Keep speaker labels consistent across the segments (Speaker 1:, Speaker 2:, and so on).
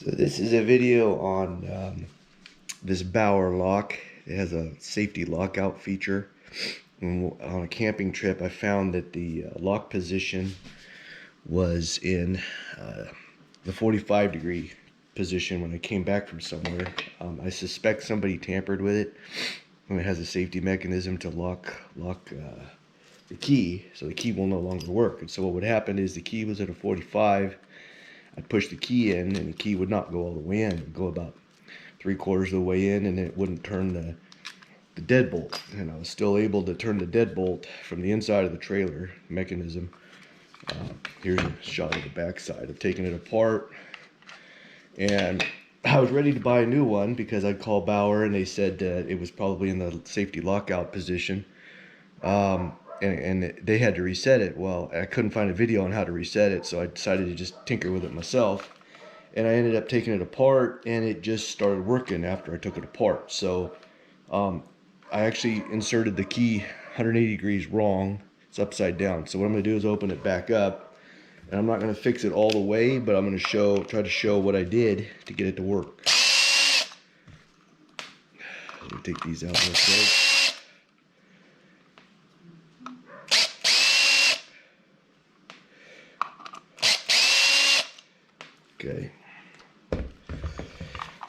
Speaker 1: So this is a video on this Bauer lock. It has a safety lockout feature. And on a camping trip, I found that the lock position was in the 45-degree position when I came back from somewhere. I suspect somebody tampered with it, and it has a safety mechanism to lock the key, so the key will no longer work. And so what would happen is the key was at a 45. I'd push the key in, and the key would not go all the way in. It would go about 3/4 of the way in, and it wouldn't turn the deadbolt. And I was still able to turn the deadbolt from the inside of the trailer mechanism. Here's a shot of the back side. I've taken it apart, and I was ready to buy a new one because I'd called Bauer, and they said that it was probably in the safety lockout position. And they had to reset it. Well, I couldn't find a video on how to reset it, so I decided to just tinker with it myself. And I ended up taking it apart, and it just started working after I took it apart. So I actually inserted the key 180 degrees wrong. It's upside down. So what I'm going to do is open it back up. And I'm not going to fix it all the way, but I'm going to try to show what I did to get it to work. Let me take these out real quick. Okay,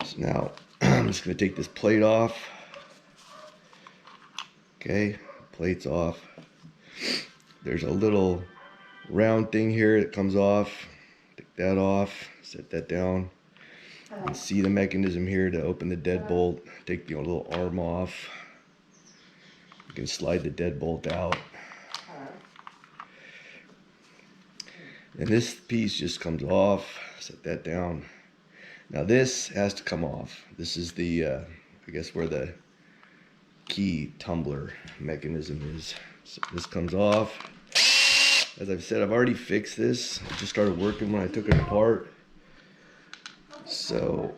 Speaker 1: so now I'm just going to take this plate off. Okay, plate's off. There's a little round thing here that comes off. Take that off, set that down. You can see the mechanism here to open the deadbolt. Take the little arm off. You can slide the deadbolt out. And this piece just comes off. Set that down. Now this has to come off. This is the, I guess, where the key tumbler mechanism is. So this comes off. As I've said, I've already fixed this. It just started working when I took it apart. So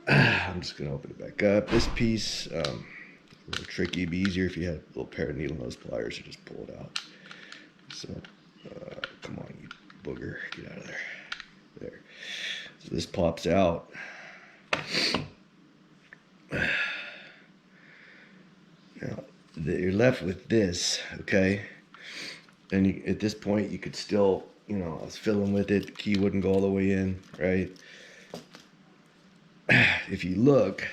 Speaker 1: I'm just going to open it back up. This piece, a little tricky. It'd be easier if you had a little pair of needle nose pliers to just pull it out. So, come on, you booger, get out of there. There. So this pops out. Now you're left with this, okay? And at this point, you could still, I was fiddling with it. The key wouldn't go all the way in, right? If you look,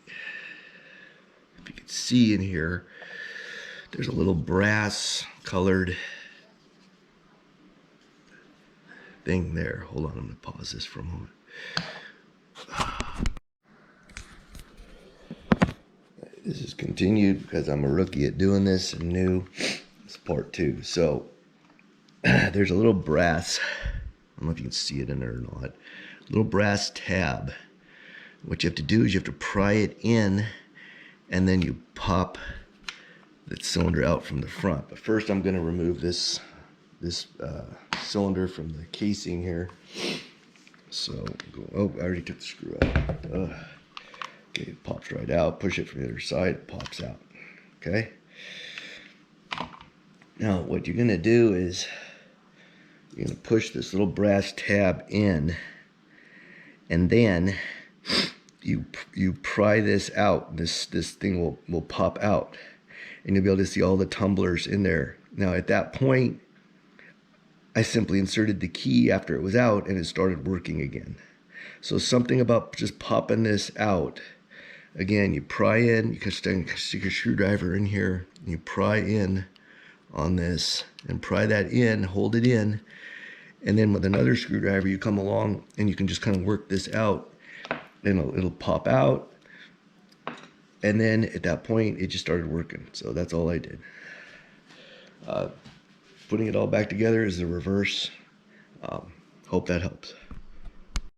Speaker 1: if you can see in here, there's a little brass colored thing there. Hold on, I'm going to pause this for a moment. This is continued because I'm a rookie at doing this and new. It's part 2. So there's a little brass, I don't know if you can see it in there or not, little brass tab. What you have to do is you have to pry it in, and then you pop that cylinder out from the front. But first I'm going to remove this cylinder from the casing here. So, oh, I already took the screw out. Okay, it pops right out. Push it from the other side, it pops out. Okay. Now, what you're going to do is you're going to push this little brass tab in, and then you pry this out. This thing will pop out, and you'll be able to see all the tumblers in there. Now, at that point, I simply inserted the key after it was out, and it started working again. So something about just popping this out. Again, you pry in, you can stick a screwdriver in here, and you pry in on this, and pry that in, hold it in, and then with another screwdriver, you come along, and you can just kind of work this out, and it'll pop out. And then at that point, it just started working. So that's all I did. Putting it all back together is the reverse. Hope that helps.